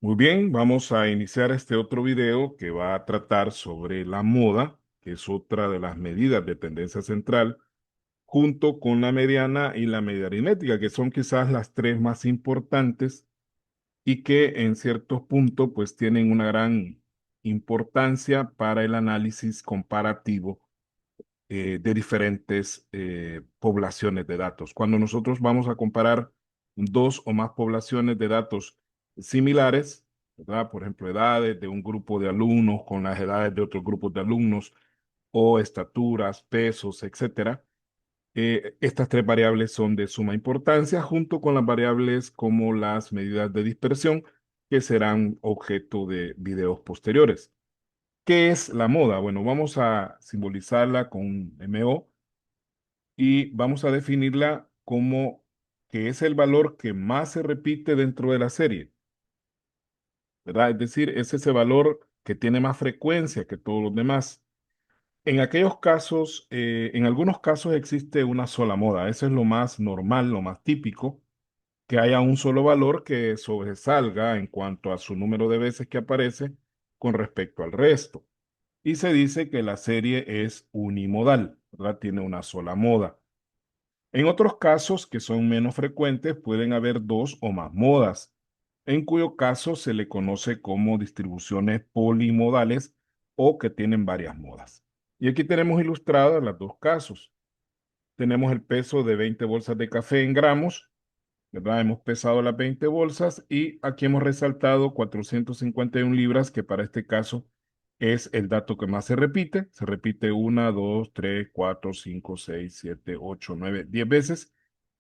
Muy bien, vamos a iniciar este otro video que va a tratar sobre la moda, que es otra de las medidas de tendencia central, junto con la mediana y la media aritmética, que son quizás las tres más importantes y que en ciertos puntos pues tienen una gran importancia para el análisis comparativo de diferentes poblaciones de datos. Cuando nosotros vamos a comparar dos o más poblaciones de datos similares, ¿verdad? Por ejemplo, edades de un grupo de alumnos con las edades de otros grupos de alumnos o estaturas, pesos, etcétera. Estas tres variables son de suma importancia junto con las variables como las medidas de dispersión que serán objeto de videos posteriores. ¿Qué es la moda? Bueno, vamos a simbolizarla con MO y vamos a definirla como que es el valor que más se repite dentro de la serie, ¿verdad? Es decir, es ese valor que tiene más frecuencia que todos los demás. En aquellos casos, en algunos casos existe una sola moda. Eso es lo más normal, lo más típico, que haya un solo valor que sobresalga en cuanto a su número de veces que aparece con respecto al resto. Y se dice que la serie es unimodal, ¿verdad? Tiene una sola moda. En otros casos, que son menos frecuentes, pueden haber dos o más modas, en cuyo caso se le conoce como distribuciones polimodales o que tienen varias modas. Y aquí tenemos ilustrados los dos casos. Tenemos el peso de 20 bolsas de café en gramos, ¿verdad? Hemos pesado las 20 bolsas y aquí hemos resaltado 451 libras, que para este caso es el dato que más se repite. Se repite una, dos, tres, cuatro, cinco, seis, siete, ocho, nueve, 10 veces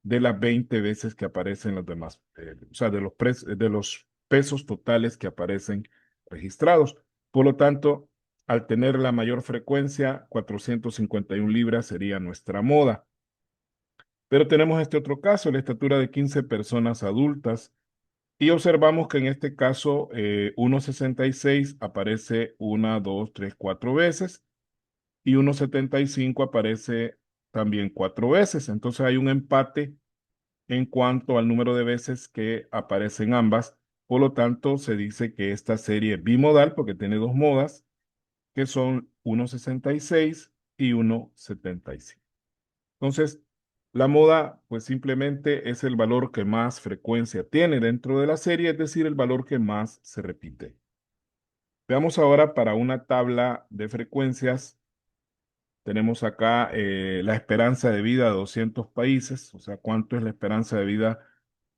de las 20 veces que aparecen los demás, o sea, de los pesos totales que aparecen registrados. Por lo tanto, al tener la mayor frecuencia, 451 libras sería nuestra moda. Pero tenemos este otro caso, la estatura de 15 personas adultas, y observamos que en este caso 1,66 aparece una, dos, tres, cuatro veces, y 1,75 aparece también cuatro veces. Entonces hay un empate en cuanto al número de veces que aparecen ambas. Por lo tanto, se dice que esta serie es bimodal porque tiene dos modas, que son 1,66 y 1,75. Entonces, la moda, pues simplemente es el valor que más frecuencia tiene dentro de la serie, es decir, el valor que más se repite. Veamos ahora para una tabla de frecuencias. Tenemos acá la esperanza de vida de 200 países, o sea, cuánto es la esperanza de vida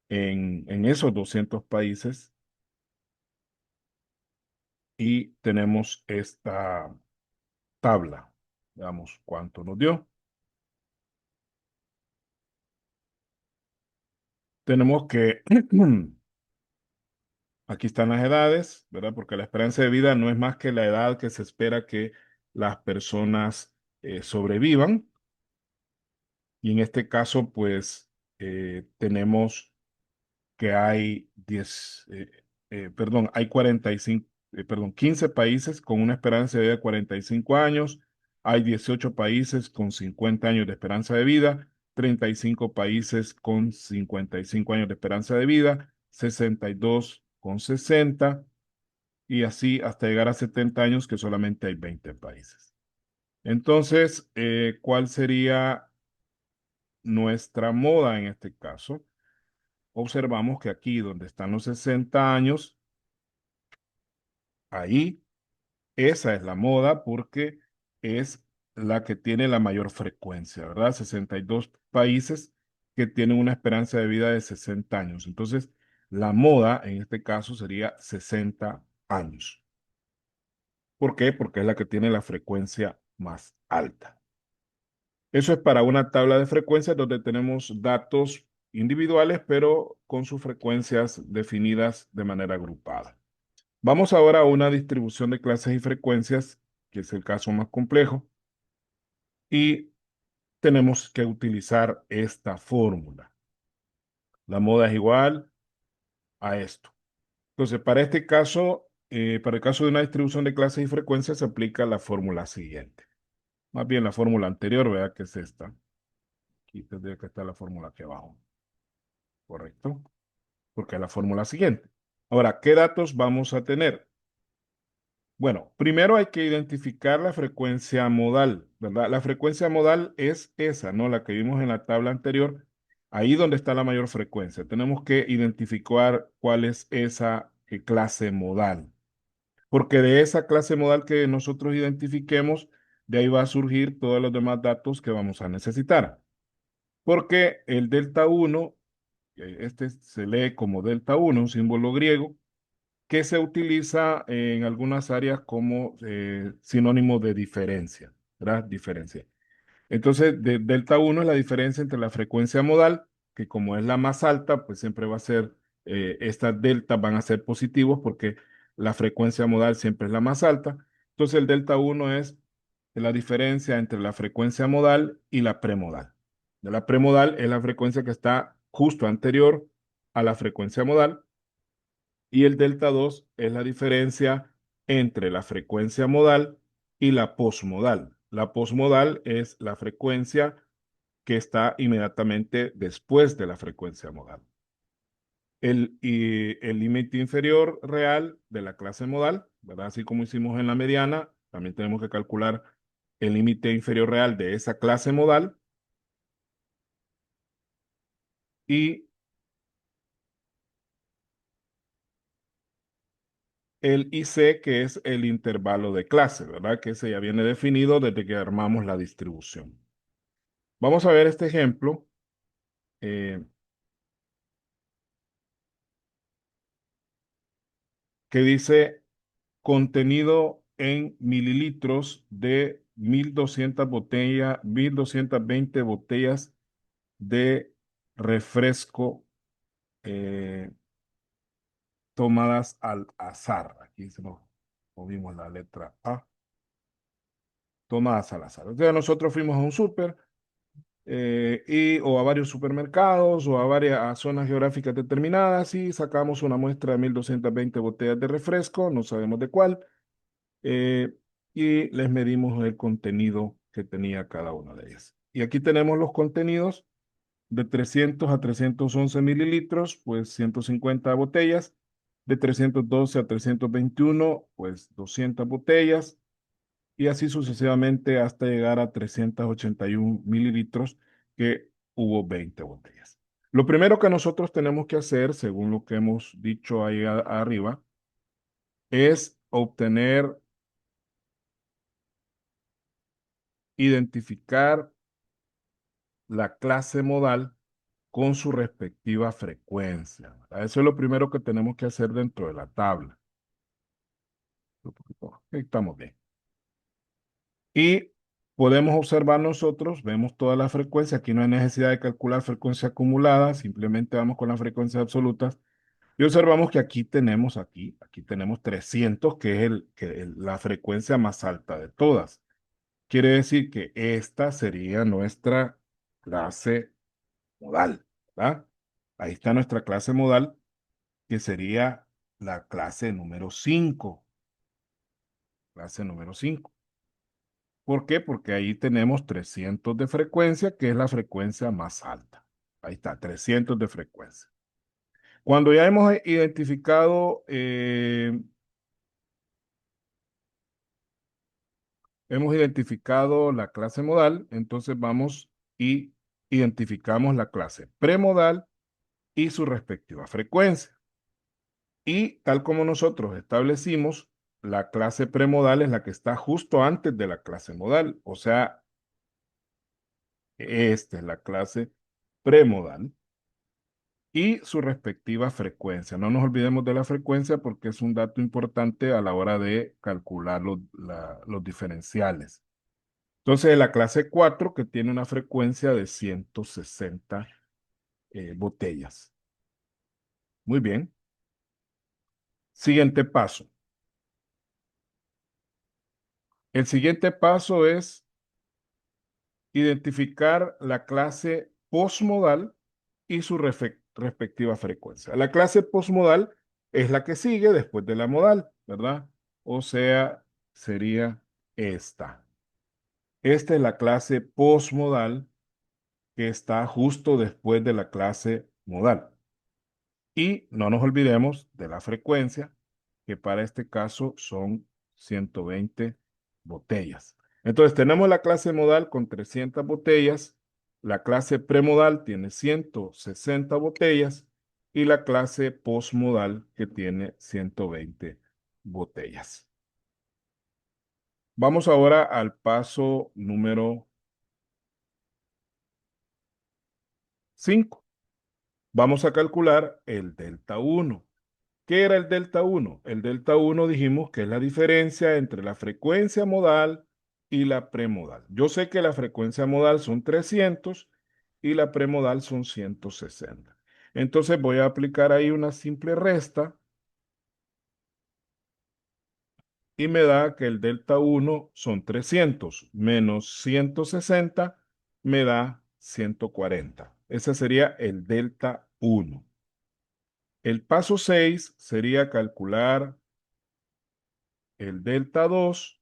en esos 200 países. Y tenemos esta tabla. Veamos cuánto nos dio. Tenemos que aquí están las edades, ¿verdad? Porque la esperanza de vida no es más que la edad que se espera que las personas sobrevivan. Y en este caso, pues, tenemos que hay hay 45, perdón, 15 países con una esperanza de vida de 45 años. Hay 18 países con 50 años de esperanza de vida, 35 países con 55 años de esperanza de vida, 62 con 60 y así hasta llegar a 70 años que solamente hay 20 países. Entonces, ¿cuál sería nuestra moda en este caso? Observamos que aquí donde están los 60 años, ahí esa es la moda porque es la que tiene la mayor frecuencia, ¿verdad? 62 países que tienen una esperanza de vida de 60 años. Entonces, la moda en este caso sería 60 años. ¿Por qué? Porque es la que tiene la frecuencia más alta. Eso es para una tabla de frecuencias donde tenemos datos individuales, pero con sus frecuencias definidas de manera agrupada. Vamos ahora a una distribución de clases y frecuencias, que es el caso más complejo, y tenemos que utilizar esta fórmula. La moda es igual a esto. Entonces, para este caso, para el caso de una distribución de clases y frecuencias, se aplica la fórmula siguiente. Más bien la fórmula anterior, vea que es esta. Aquí tendría que estar la fórmula aquí abajo. ¿Correcto? Porque es la fórmula siguiente. Ahora, ¿qué datos vamos a tener? Bueno, primero hay que identificar la frecuencia modal, ¿verdad? La frecuencia modal es esa, ¿no? La que vimos en la tabla anterior, ahí donde está la mayor frecuencia. Tenemos que identificar cuál es esa clase modal, porque de esa clase modal que nosotros identifiquemos, de ahí va a surgir todos los demás datos que vamos a necesitar. Porque el delta 1, este se lee como delta 1, un símbolo griego, que se utiliza en algunas áreas como sinónimo de diferencia, ¿verdad? Diferencia. Entonces, delta 1 es la diferencia entre la frecuencia modal, que como es la más alta, pues siempre va a ser, estas deltas van a ser positivos porque la frecuencia modal siempre es la más alta. Entonces, el delta 1 es la diferencia entre la frecuencia modal y la premodal. De la premodal es la frecuencia que está justo anterior a la frecuencia modal y el delta 2 es la diferencia entre la frecuencia modal y la posmodal. La posmodal es la frecuencia que está inmediatamente después de la frecuencia modal. Y el límite inferior real de la clase modal, ¿verdad? Así como hicimos en la mediana, también tenemos que calcular el límite inferior real de esa clase modal y el IC, que es el intervalo de clase, ¿verdad? Que ese ya viene definido desde que armamos la distribución. Vamos a ver este ejemplo eh, que dice contenido en mililitros de 1200 botellas, 1220 botellas de refresco eh, tomadas al azar. Aquí se nos movimos la letra A, tomadas al azar. Entonces nosotros fuimos a un súper o a varios supermercados o a varias zonas geográficas determinadas y sacamos una muestra de 1220 botellas de refresco, no sabemos de cuál, eh, y les medimos el contenido que tenía cada una de ellas. Y aquí tenemos los contenidos de 300 a 311 mililitros, pues 150 botellas, de 312 a 321, pues 200 botellas, y así sucesivamente hasta llegar a 381 mililitros, que hubo 20 botellas. Lo primero que nosotros tenemos que hacer, según lo que hemos dicho ahí arriba, es obtener, identificar la clase modal con su respectiva frecuencia, ¿verdad? Eso es lo primero que tenemos que hacer dentro de la tabla. Estamos bien. Y podemos observar nosotros, vemos toda la frecuencia, aquí no hay necesidad de calcular frecuencia acumulada, simplemente vamos con las frecuencias absolutas y observamos que aquí tenemos 300, que es la frecuencia más alta de todas. Quiere decir que esta sería nuestra clase modal, ¿verdad? Ahí está nuestra clase modal, que sería la clase número 5, clase número 5. ¿Por qué? Porque ahí tenemos 300 de frecuencia, que es la frecuencia más alta. Ahí está, 300 de frecuencia. Cuando ya hemos identificado la clase modal, entonces vamos y identificamos la clase premodal y su respectiva frecuencia. Y tal como nosotros establecimos, la clase premodal es la que está justo antes de la clase modal. O sea, esta es la clase premodal y su respectiva frecuencia. No nos olvidemos de la frecuencia porque es un dato importante a la hora de calcular los diferenciales. Entonces, la clase 4 que tiene una frecuencia de 160 botellas. Muy bien. Siguiente paso. El siguiente paso es identificar la clase posmodal y su respectiva frecuencia. La clase posmodal es la que sigue después de la modal, ¿verdad? O sea, sería esta. Esta es la clase posmodal que está justo después de la clase modal. Y no nos olvidemos de la frecuencia, que para este caso son 120 botellas. Entonces tenemos la clase modal con 300 botellas, la clase premodal tiene 160 botellas y la clase postmodal que tiene 120 botellas. Vamos ahora al paso número 5. Vamos a calcular el delta 1. ¿Qué era el delta 1? El delta 1 dijimos que es la diferencia entre la frecuencia modal y la premodal. Yo sé que la frecuencia modal son 300 y la premodal son 160. Entonces voy a aplicar ahí una simple resta y me da que el delta 1 son 300 menos 160 me da 140. Ese sería el delta 1. El paso 6 sería calcular el delta 2,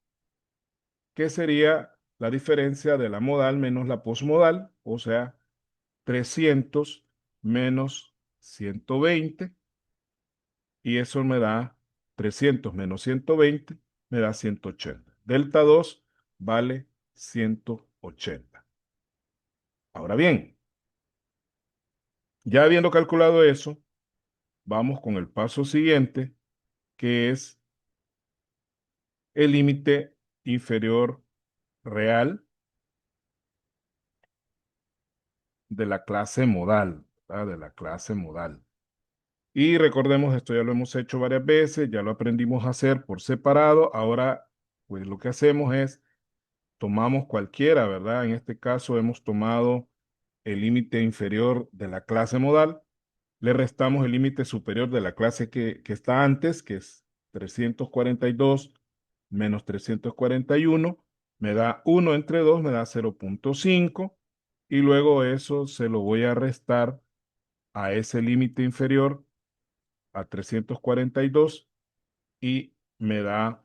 que sería la diferencia de la modal menos la posmodal, o sea, 300 menos 120, y eso me da 300 menos 120, me da 180. Delta 2 vale 180. Ahora bien, ya habiendo calculado eso, vamos con el paso siguiente, que es el límite inferior real de la clase modal, ¿verdad? De la clase modal. Y recordemos, esto ya lo hemos hecho varias veces, ya lo aprendimos a hacer por separado. Ahora, pues lo que hacemos es, tomamos cualquiera, ¿verdad? En este caso hemos tomado el límite inferior de la clase modal, le restamos el límite superior de la clase que está antes, que es 342 menos 341, me da 1 entre 2, me da 0,5, y luego eso se lo voy a restar a ese límite inferior, a 342, y me da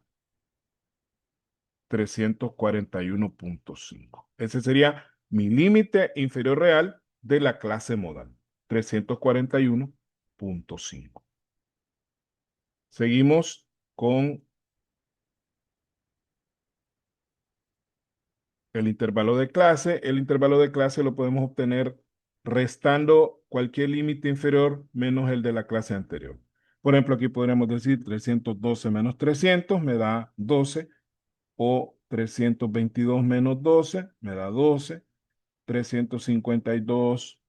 341,5. Ese sería mi límite inferior real de la clase modal, 341,5. Seguimos con el intervalo de clase. El intervalo de clase lo podemos obtener restando cualquier límite inferior menos el de la clase anterior. Por ejemplo, aquí podríamos decir 312 menos 300 me da 12, o 322 menos 12 me da 12, 352,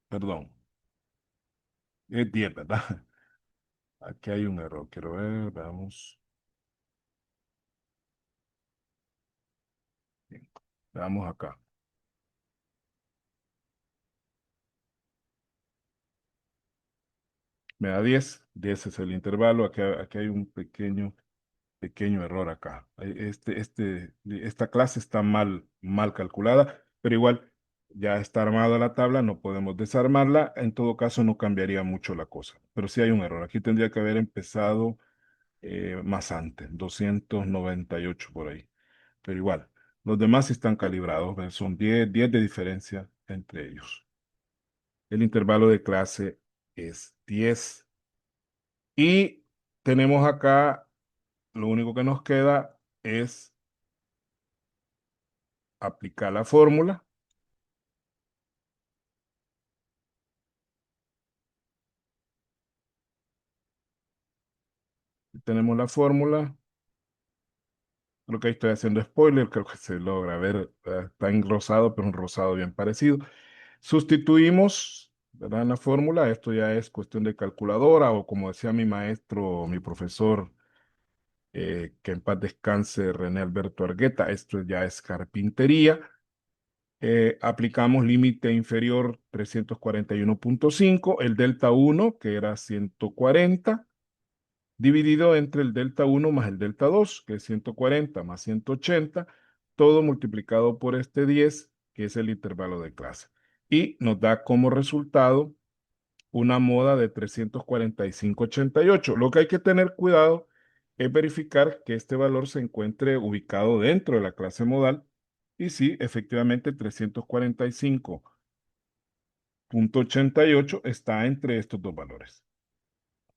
perdón, es 10, ¿verdad? Aquí hay un error, quiero ver, veamos. Bien, veamos acá. Me da 10, 10 es el intervalo, aquí hay un pequeño error acá. Esta clase está mal calculada, pero igual ya está armada la tabla, no podemos desarmarla. En todo caso, no cambiaría mucho la cosa. Pero sí hay un error. Aquí tendría que haber empezado más antes, 298 por ahí. Pero igual, los demás sí están calibrados, ¿ves? Son 10 de diferencia entre ellos. El intervalo de clase es 10. Y tenemos acá, lo único que nos queda es aplicar la fórmula. Tenemos la fórmula. Creo que ahí estoy haciendo spoiler, creo que se logra ver, está en rosado, pero un rosado bien parecido. Sustituimos, ¿verdad? En la fórmula, esto ya es cuestión de calculadora o como decía mi maestro, mi profesor, que en paz descanse, René Alberto Argueta, esto ya es carpintería. Aplicamos límite inferior 341,5, el delta 1, que era 140, dividido entre el delta 1 más el delta 2, que es 140 más 180, todo multiplicado por este 10, que es el intervalo de clase. Y nos da como resultado una moda de 345,88. Lo que hay que tener cuidado es verificar que este valor se encuentre ubicado dentro de la clase modal. Y sí, efectivamente, 345 0.88 está entre estos dos valores.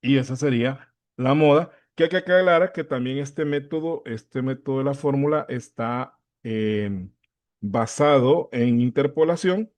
Y esa sería la moda, que hay que aclarar que también este método de la fórmula está basado en interpolación,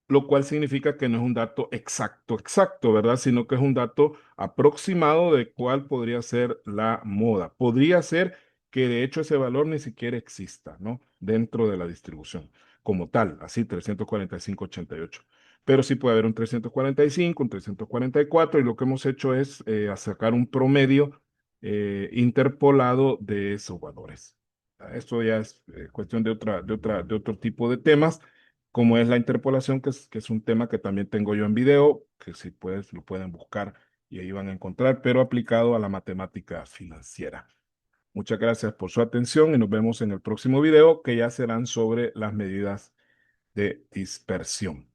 lo cual significa que no es un dato exacto, ¿verdad? Sino que es un dato aproximado de cuál podría ser la moda. Podría ser que de hecho ese valor ni siquiera exista, ¿no? Dentro de la distribución como tal, así 345,88. Pero sí puede haber un 345, un 344, y lo que hemos hecho es sacar un promedio interpolado de esos valores. Esto ya es cuestión de otro tipo de temas, como es la interpolación, que es un tema que también tengo yo en video, que si puedes, lo pueden buscar y ahí van a encontrar, pero aplicado a la matemática financiera. Muchas gracias por su atención y nos vemos en el próximo video, que ya serán sobre las medidas de dispersión.